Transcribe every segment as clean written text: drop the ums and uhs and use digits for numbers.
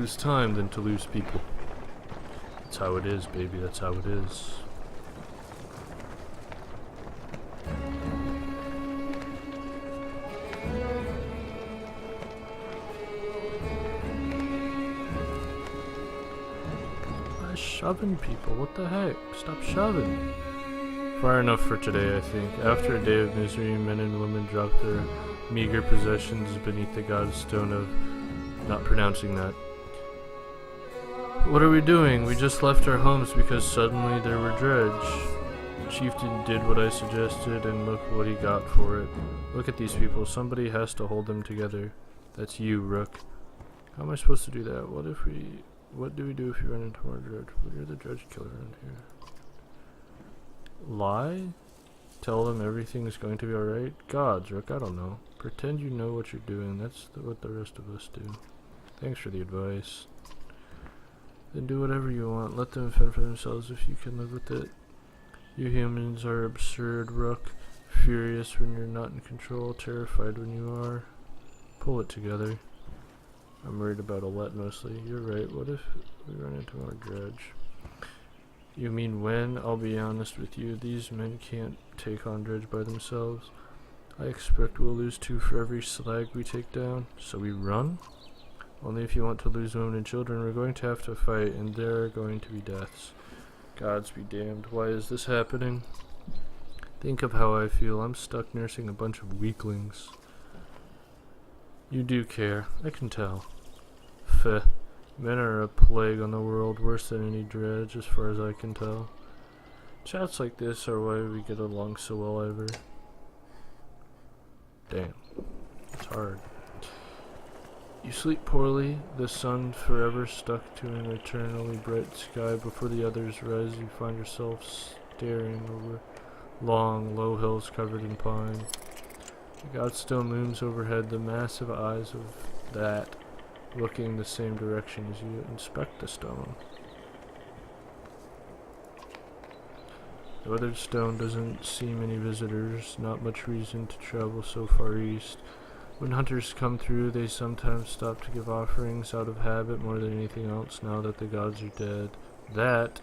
lose time than to lose people. That's how it is, baby. That's how it is. Why shoving people? What the heck? Stop shoving. Far enough for today, I think. After a day of misery, men and women dropped their meager possessions beneath the god's stone of not pronouncing that. What are we doing? We just left our homes because suddenly there were dredge. The chieftain did what I suggested, and look what he got for it. Look at these people. Somebody has to hold them together. That's you, Rook. How am I supposed to do that? What do we do if you run into more dredge? Well, you're the dredge killer in here. Lie? Tell them everything is going to be alright? Gods, Rook, I don't know. Pretend you know what you're doing. That's what the rest of us do. Thanks for the advice. Then do whatever you want. Let them fend for themselves if you can live with it. You humans are absurd, Rook. Furious when you're not in control, terrified when you are. Pull it together. I'm worried about Olette mostly. You're right. What if we run into more dredge? You mean when? I'll be honest with you. These men can't take on dredge by themselves. I expect we'll lose 2 for every slag we take down. So we run? Only if you want to lose women and children. We're going to have to fight, and there are going to be deaths. Gods be damned. Why is this happening? Think of how I feel. I'm stuck nursing a bunch of weaklings. You do care. I can tell. Pheh. Men are a plague on the world, worse than any dredge, as far as I can tell. Chats like this are why we get along so well, Ivor. Damn. It's hard. You sleep poorly, the sun forever stuck to an eternally bright sky. Before the others rise, you find yourself staring over long, low hills covered in pine. The godstone looms overhead, the massive eyes of that looking the same direction as you. Inspect the stone. The weathered stone doesn't see many visitors, not much reason to travel so far east. When hunters come through, they sometimes stop to give offerings out of habit more than anything else now that the gods are dead. That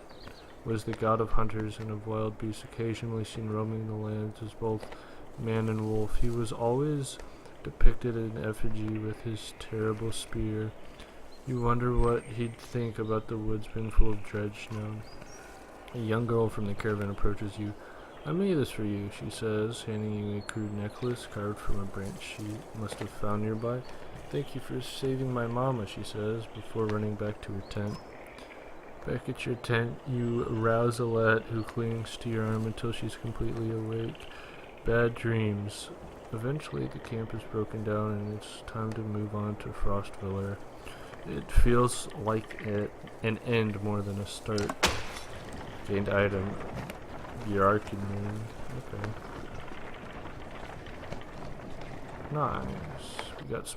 was the god of hunters and of wild beasts, occasionally seen roaming the lands as both man and wolf. He was always depicted in effigy with his terrible spear. You wonder what he'd think about the woods being full of dredge now. A young girl from the caravan approaches you. I made this for you, she says, handing you a crude necklace carved from a branch she must have found nearby. Thank you for saving my mama, she says, before running back to her tent. Back at your tent, you rouse Olette, who clings to your arm until she's completely awake. Bad dreams. Eventually, the camp is broken down and it's time to move on to Frostviller. It feels like an end more than a start. Gained item. Yarkin moon. Okay. Nice. We got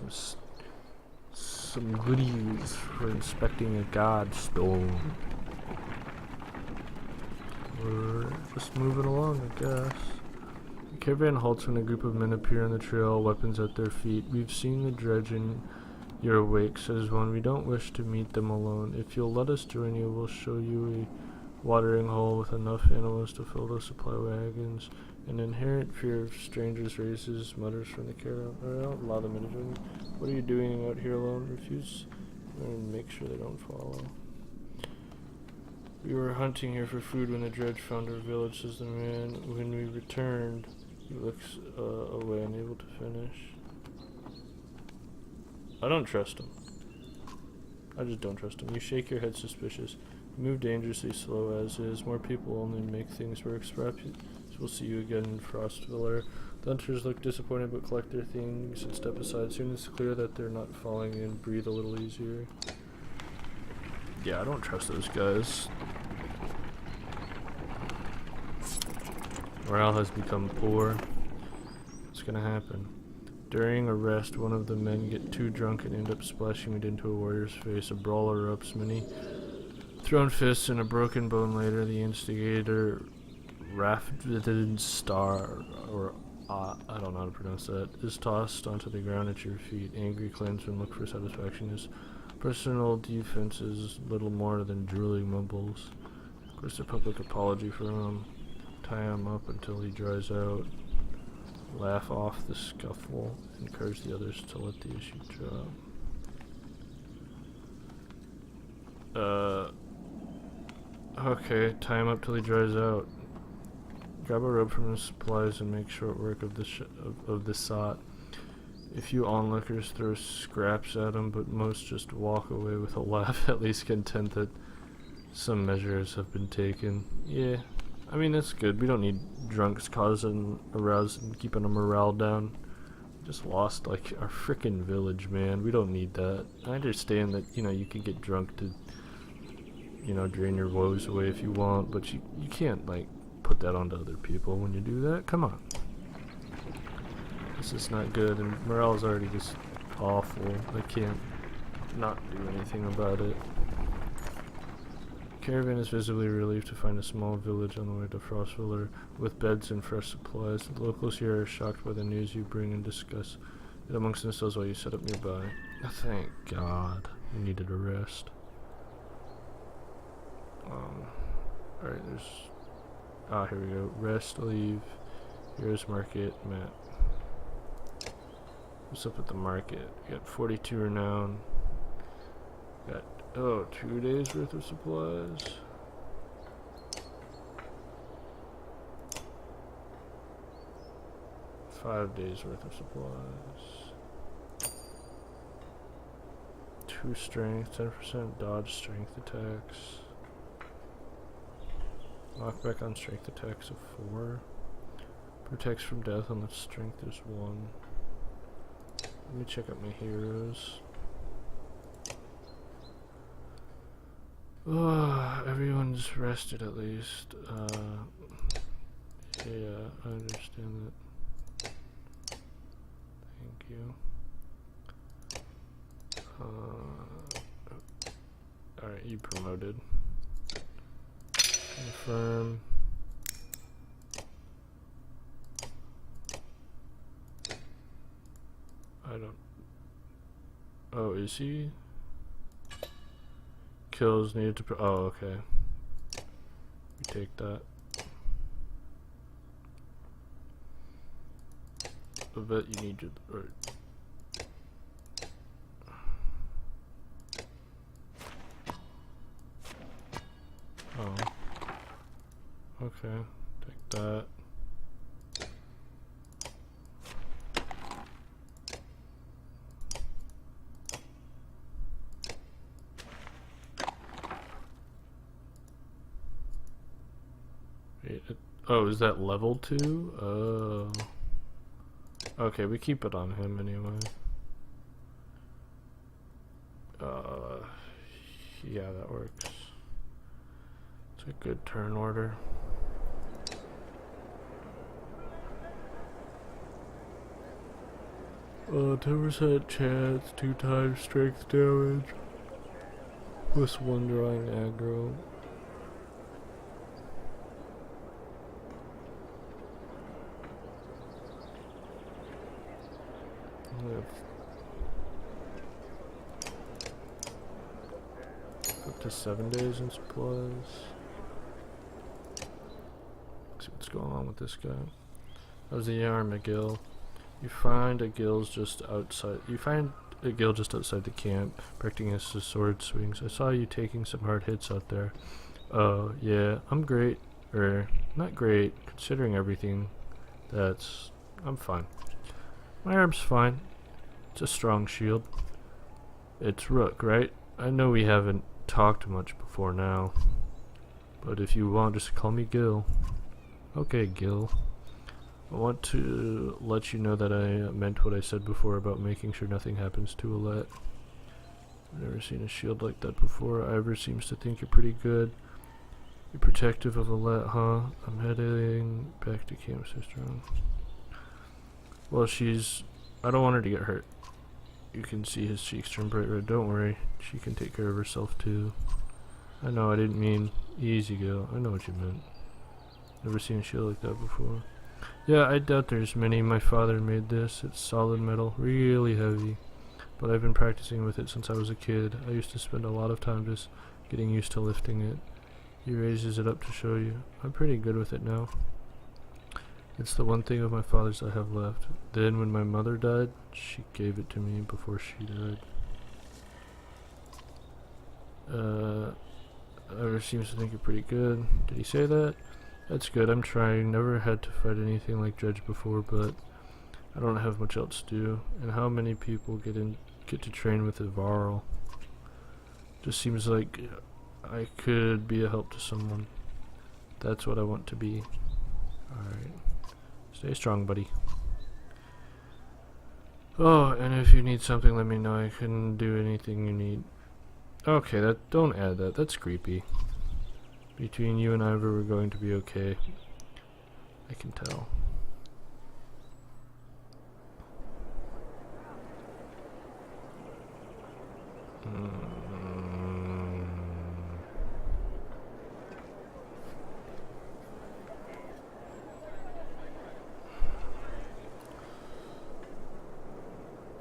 some goodies for inspecting a god stone. We're just moving along, I guess. The caravan halts when a group of men appear on the trail, weapons at their feet. We've seen the dredge in your wake, says one. We don't wish to meet them alone. If you'll let us join you, we'll show you a watering hole with enough animals to fill the supply wagons. An inherent fear of strangers raises mutters from the caravan. I don't allow them to join. What are you doing out here alone? Refuse and make sure they don't follow. We were hunting here for food when the dredge found our village, says the man. When we returned, he looks away, unable to finish. I don't trust him. I just don't trust him. You shake your head suspicious. Move dangerously slow as is. More people only make things worse. Perhaps we'll see you again in Frostviller. The hunters look disappointed but collect their things and step aside. Soon it's clear that they're not falling in. Breathe a little easier. Yeah, I don't trust those guys. Morale has become poor. What's gonna happen? During a rest, one of the men get too drunk and end up splashing it into a warrior's face. A brawl erupts. Many thrown fists and a broken bone later, the instigator, Rafdin Star, or I don't know how to pronounce that, is tossed onto the ground at your feet. Angry clansmen look for satisfaction. His Personal defense is little more than drooling mumbles. Of course, a public apology for him. Tie him up until he dries out. Laugh off the scuffle. Encourage the others to let the issue drop. Okay, tie him up till he dries out. Grab a rope from his supplies and make short work of the sot. A few onlookers throw scraps at him, but most just walk away with a laugh, at least content that some measures have been taken. Yeah, I mean, that's good. We don't need drunks causing a rouse and keeping a morale down. We just lost, like, our frickin' village, man. We don't need that. I understand that, you know, you can get drunk to, you know, drain your woes away if you want, but you can't, like, put that onto other people when you do that. Come on. This is not good, and morale is already just awful. I can't not do anything about it. Caravan is visibly relieved to find a small village on the way to Frostville with beds and fresh supplies. The locals here are shocked by the news you bring and discuss it amongst themselves while you set up nearby. Oh, thank God. We needed a rest. Alright, there's... here we go. Rest, leave. Here's market, map. What's up at the market? We got 42 renown. Got, 2 days worth of supplies. $5 days worth of supplies. 2 strength, 10% dodge strength attacks. Knockback on strength attacks of 4. Protects from death unless strength is 1. Let me check out my heroes. Everyone's rested at least. Yeah, I understand that. Thank you. Alright, you promoted. Confirm. I don't... Oh, is he? Kills needed to... Oh, okay. We take that. I bet you need your... Oh. Okay, take that. Oh, is that level 2? Oh. Okay, we keep it on him anyway. Yeah, that works. It's a good turn order. Oh, 10% chance, 2 times strength damage. Plus 1 drawing aggro. Up to 7 days in supplies. Let's see what's going on with this guy. That was the yarn, McGill. You find a guild just outside. The camp, practicing his sword swings. I saw you taking some hard hits out there. Oh yeah, I'm great, or not great, considering everything. I'm fine. My arm's fine. It's a strong shield. It's Rook, right? I know we haven't talked much before now, but if you want, just call me Gil. Okay, Gil. I want to let you know that I meant what I said before about making sure nothing happens to Alette. I've never seen a shield like that before. Ivor seems to think you're pretty good. You're protective of Alette, huh? I'm heading back to camp, sister. Well, I don't want her to get hurt. You can see his cheeks turn bright red. Don't worry. She can take care of herself, too. I know, I didn't mean easy, Gil. I know what you meant. Never seen a shield like that before. Yeah, I doubt there's many. My father made this. It's solid metal, really heavy. but I've been practicing with it since I was a kid. I used to spend a lot of time just getting used to lifting it. He raises it up to show you. I'm pretty good with it now. It's the one thing of my father's I have left. Then when my mother died, she gave it to me before she died. Ivor seems to think you're pretty good. Did he say that? That's good. I'm trying. Never had to fight anything like Dredge before, but I don't have much else to do. And how many people get to train with Ivarl? Just seems like I could be a help to someone. That's what I want to be. Alright. Stay strong, buddy. Oh, and if you need something, let me know. I can do anything you need. Okay, don't add that. That's creepy. Between you and Ivor, we're going to be okay. I can tell.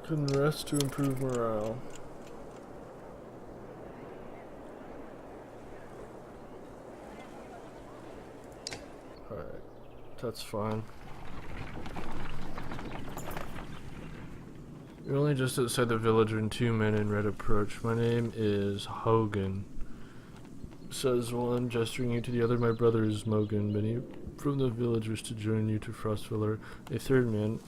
Can rest to improve morale. Alright, that's fine. You're only just outside the village when 2 men in red approach. My name is Hogan, says one, gesturing you to the other. My brother is Mogan. Many from the villagers to join you to Frostviller. A third man,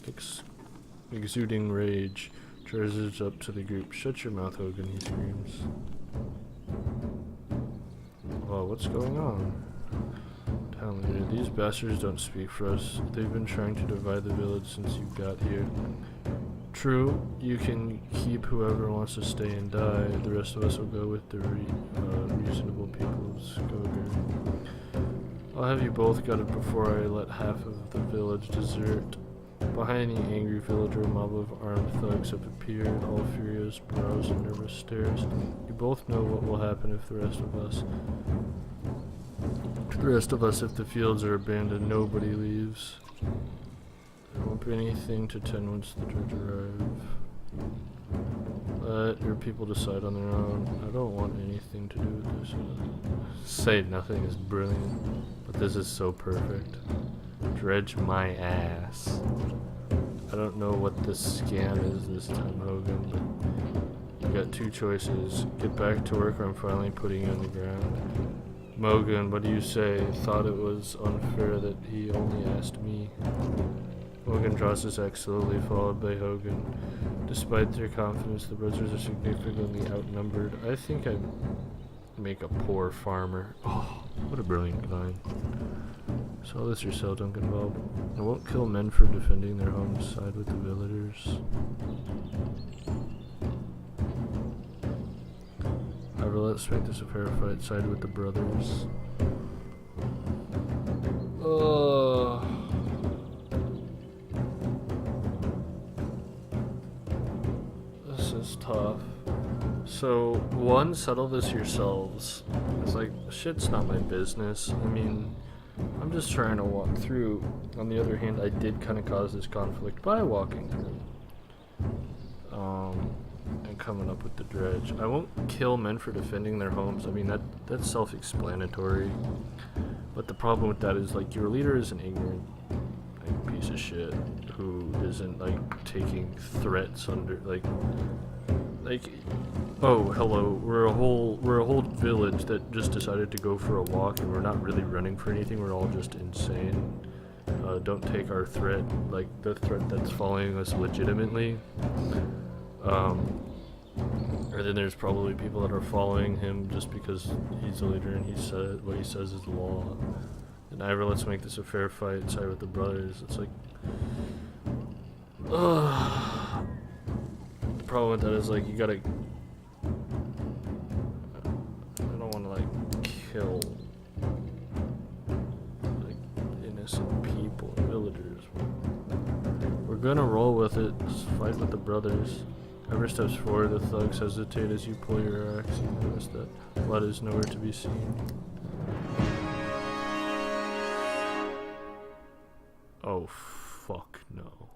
exuding rage, charges up to the group. Shut your mouth, Hogan, he screams. Well, what's going on? Town leader, these bastards don't speak for us. They've been trying to divide the village since you got here. True, you can keep whoever wants to stay and die. The rest of us will go with the reasonable people's Goger. I'll have you both gutted before I let half of the village desert. Behind the angry villager, a mob of armed thugs have appeared, all furious brows and nervous stares. You both know what will happen if the rest of us, if the fields are abandoned, nobody leaves. There won't be anything to tend once the Dredge arrive. Let your people decide on their own. I don't want anything to do with this. Say nothing is brilliant, but this is so perfect. Dredge my ass. I don't know what the scam is this time, Hogan, but you got two choices. Get back to work or I'm finally putting you on the ground. Mogan, what do you say? Thought it was unfair that he only asked me. Mogan draws his axe slowly, followed by Hogan. Despite their confidence, the brothers are significantly outnumbered. I think I make a poor farmer. Oh, what a brilliant line. Saw this yourself, don't get involved. I won't kill men for defending their homes. Side with the villagers. However, let's make this a fair fight. Side with the brothers. This is tough. So, one, settle this yourselves. It's like, shit's not my business. I mean, I'm just trying to walk through. On the other hand, I did kind of cause this conflict by walking through. And coming up with the Dredge. I won't kill men for defending their homes. I mean, that's self-explanatory. But the problem with that is, like, your leader is an ignorant piece of shit who isn't, like, taking threats under, like, oh, hello, we're a whole village that just decided to go for a walk and we're not really running for anything, we're all just insane. Don't take our threat, like the threat that's following us legitimately. Or then there's probably people that are following him just because he's a leader and he said what he says is the law. And Ivor, let's make this a fair fight, side with the brothers. It's like, the problem with that is, like, you gotta, I don't want to, like, kill, like, innocent people, villagers. We're gonna roll with it, just fight with the brothers. Ivor steps forward, the thugs hesitate as you pull your axe. You notice that blood is nowhere to be seen. Oh, fuck no.